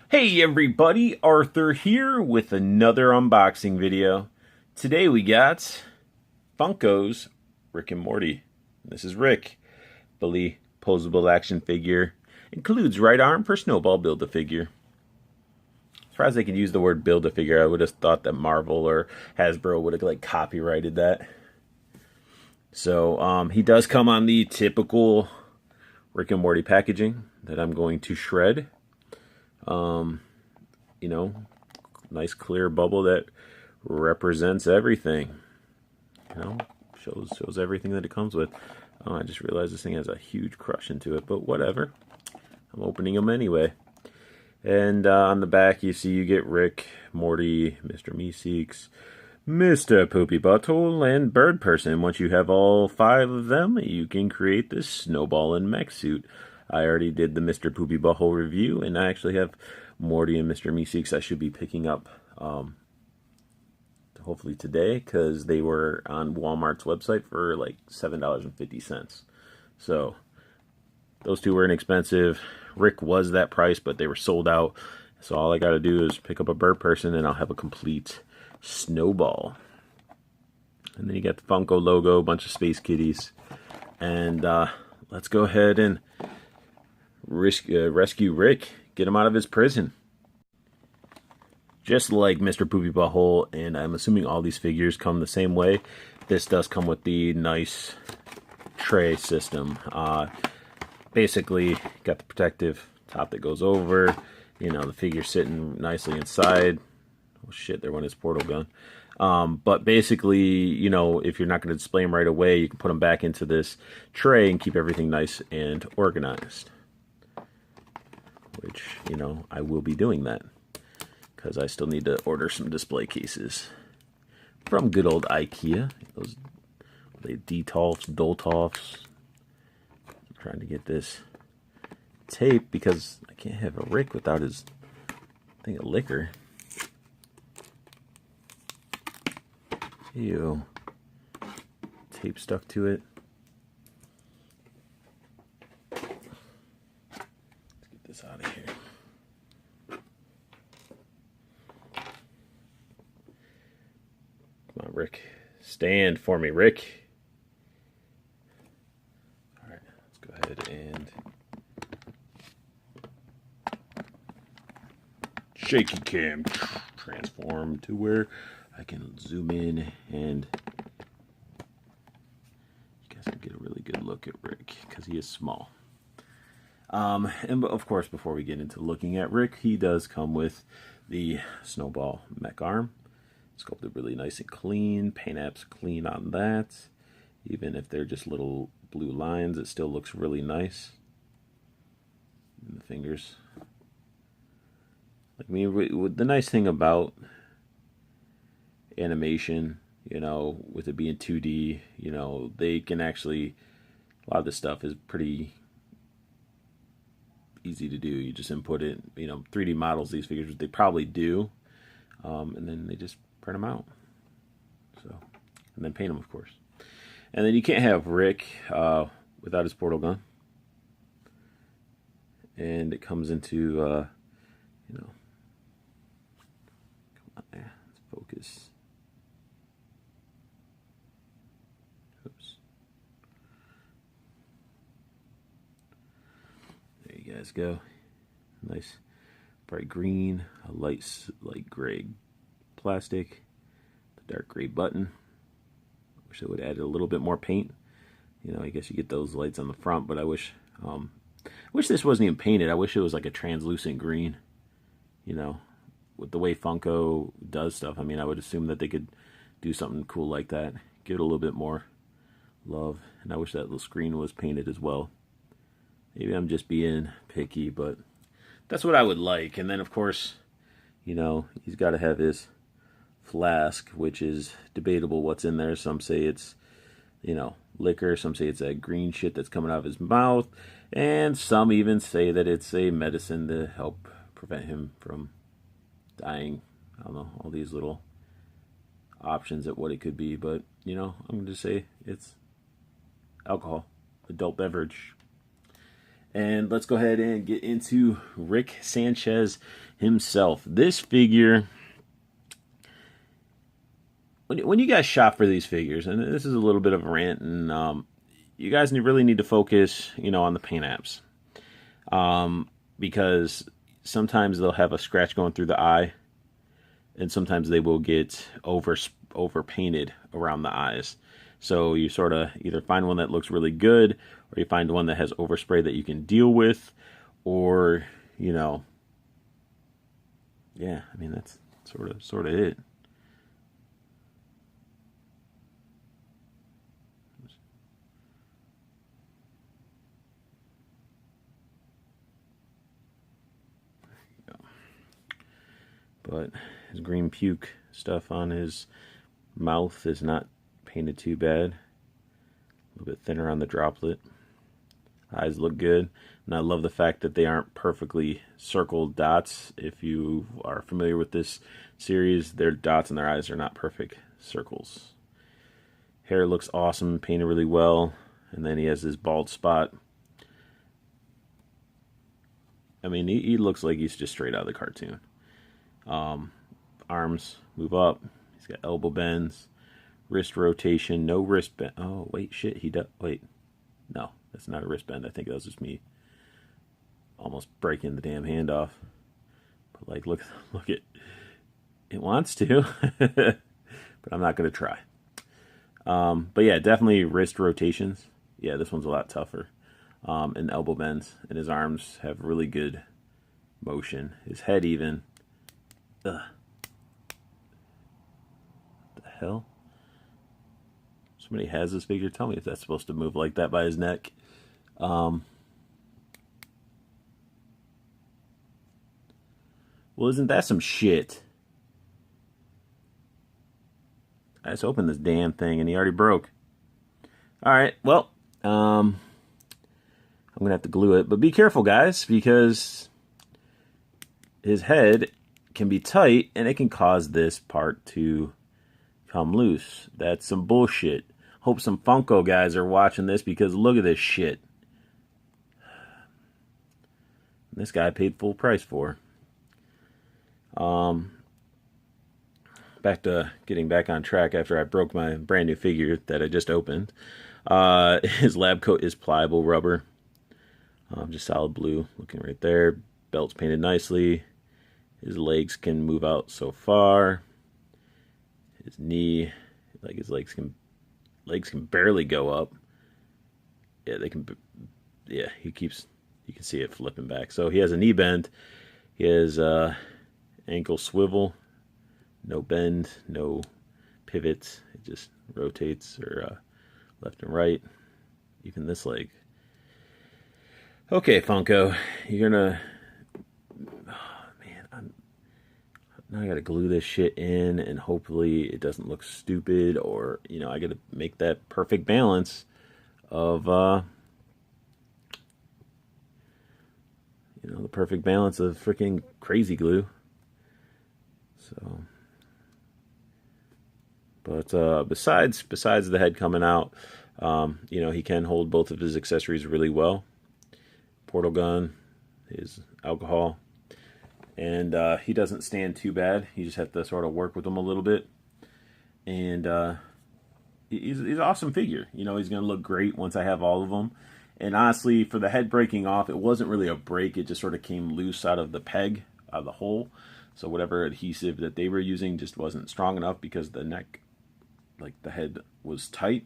Hey everybody, Arthur here with another unboxing video. Today we got Funko's Rick and Morty. This is Rick, fully posable action figure. Includes right arm for Snowball Build-A-Figure. As far as they could use the word Build-A-Figure, I would have thought that Marvel or Hasbro would have like copyrighted that. So he does come on the typical Rick and Morty packaging that I'm going to shred. You know, nice clear bubble that represents everything. You know, shows everything that it comes with. Oh, I just realized this thing has a huge crush into it, but whatever. I'm opening them anyway. And on the back, you see you get Rick, Morty, Mr. Meeseeks, Mr. Poopy Butthole, and Bird Person. Once you have all 5 of them, you can create this Snowball and Mech suit. I already did the Mr. Poopy Butthole review, and I actually have Morty and Mr. Meeseeks I should be picking up hopefully today, because they were on Walmart's website for like $7.50. So those two were inexpensive. Rick was that price, but they were sold out. So all I got to do is pick up a Bird Person, and I'll have a complete Snowball. And then you got the Funko logo, a bunch of Space Kitties. And let's go ahead and rescue Rick. Get him out of his prison. Just like Mr. Poopy Butthole, and I'm assuming all these figures come the same way, this does come with the nice tray system. Basically, got the protective top that goes over. You know, the figure sitting nicely inside. Oh shit, there went his portal gun. But basically, you know, if you're not going to display them right away, you can put them back into this tray and keep everything nice and organized. Which, you know, I will be doing that, because I still need to order some display cases from good old IKEA. Those Detolfs, Doltofs. I'm trying to get this tape because I can't have a Rick without his thing of liquor. Ew. Tape stuck to it. This out of here. Come on, Rick. Stand for me, Rick. Alright, let's go ahead and shaky cam transform to where I can zoom in and you guys can get a really good look at Rick, because he is small. And of course, before we get into looking at Rick, he does come with the Snowball mech arm. Sculpted really nice and clean. Paint apps clean on that. Even if they're just little blue lines, it still looks really nice. And the fingers. Like the nice thing about animation, you know, with it being 2D, you know, they can actually, a lot of this stuff is pretty easy to do. You just input it, you know, 3D models, these figures, they probably do, and then they just print them out. So, and then paint them, of course. And then you can't have Rick without his portal gun. And it comes into, you know, come on there, let's focus. Oops. There you guys go. Nice bright green, a light gray plastic, the dark gray button. Wish they would add a little bit more paint. You know, I guess you get those lights on the front, but I wish this wasn't even painted. I wish it was like a translucent green. You know, with the way Funko does stuff, I mean, I would assume that they could do something cool like that. Give it a little bit more love. And I wish that little screen was painted as well. Maybe I'm just being picky, but that's what I would like. And then, of course, you know, he's got to have his flask, which is debatable what's in there. Some say it's, you know, liquor. Some say it's that green shit that's coming out of his mouth. And some even say that it's a medicine to help prevent him from dying. I don't know, all these little options at what it could be. But, you know, I'm going to say it's alcohol, adult beverage. And let's go ahead and get into Rick Sanchez himself. This figure, when you guys shop for these figures, and this is a little bit of a rant, and you guys really need to focus, on the paint apps. Because sometimes they'll have a scratch going through the eye, and sometimes they will get over painted around the eyes. So you sort of either find one that looks really good, or you find one that has overspray that you can deal with, or yeah, I mean that's sort of it. But his green puke stuff on his mouth is not painted too bad. A little bit thinner on the droplet. Eyes look good. And I love the fact that they aren't perfectly circled dots. If you are familiar with this series, their dots in their eyes are not perfect circles. Hair looks awesome, painted really well. And then he has this bald spot. I mean, he looks like he's just straight out of the cartoon. Arms move up. He's got elbow bends. Wrist rotation, no wrist bend. Oh, wait, shit, he does. Wait, no, that's not a wrist bend. I think that was just me almost breaking the damn hand off. But, like, look at it wants to, but I'm not going to try. But, yeah, definitely wrist rotations. Yeah, this one's a lot tougher. And elbow bends. And his arms have really good motion. His head even. Ugh. What the hell? Somebody has this figure. Tell me if that's supposed to move like that by his neck. Well, isn't that some shit? I just opened this damn thing and he already broke. Alright, well, I'm going to have to glue it. But be careful, guys, because his head can be tight and it can cause this part to come loose. That's some bullshit. Hope some Funko guys are watching this because look at this shit. This guy paid full price for. Back to getting back on track after I broke my brand new figure that I just opened. His lab coat is pliable rubber. Just solid blue, looking right there. Belt's painted nicely. His legs can move out so far. His knee, like his legs can barely go up. Yeah, they can. Yeah, you can see it flipping back. So he has a knee bend. He has ankle swivel. No bend, no pivots. It just rotates or left and right. Even this leg. Okay, Funko, you're gonna. Now I gotta glue this shit in, and hopefully it doesn't look stupid, or, I gotta make that perfect balance of, the perfect balance of freaking crazy glue. So, but besides the head coming out, he can hold both of his accessories really well. Portal gun, his alcohol. And he doesn't stand too bad. You just have to sort of work with him a little bit. And he's an awesome figure. He's going to look great once I have all of them. And honestly, for the head breaking off, it wasn't really a break. It just sort of came loose out of the peg, out of the hole. So whatever adhesive that they were using just wasn't strong enough because the neck, like the head, was tight.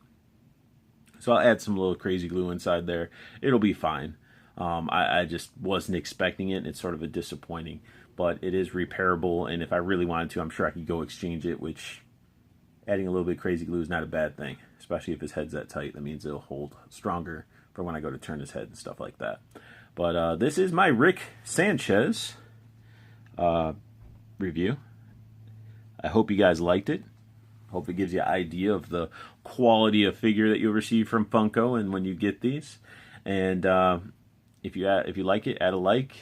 So I'll add some little crazy glue inside there. It'll be fine. I just wasn't expecting it. It's sort of a disappointing. But it is repairable, and if I really wanted to, I'm sure I could go exchange it, which adding a little bit of crazy glue is not a bad thing, especially if his head's that tight. That means it'll hold stronger for when I go to turn his head and stuff like that. But this is my Rick Sanchez review. I hope you guys liked it. Hope it gives you an idea of the quality of figure that you'll receive from Funko and when you get these. And if you like it, add a like.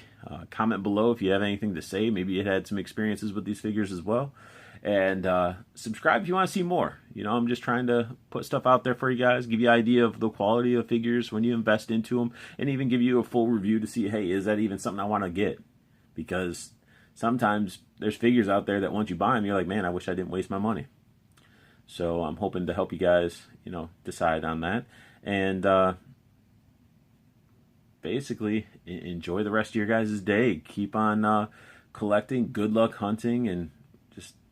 Comment below if you have anything to say. Maybe you had some experiences with these figures as well. And subscribe if you want to see more. You know, I'm just trying to put stuff out there for you guys, give you an idea of the quality of figures when you invest into them, and even give you a full review to see, hey, is that even something I want to get? Because sometimes there's figures out there that once you buy them, you're like, man, I wish I didn't waste my money. So I'm hoping to help you guys, you know, decide on that. And basically, enjoy the rest of your guys' day. Keep on collecting. Good luck hunting, and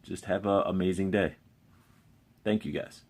just have an amazing day. Thank you, guys.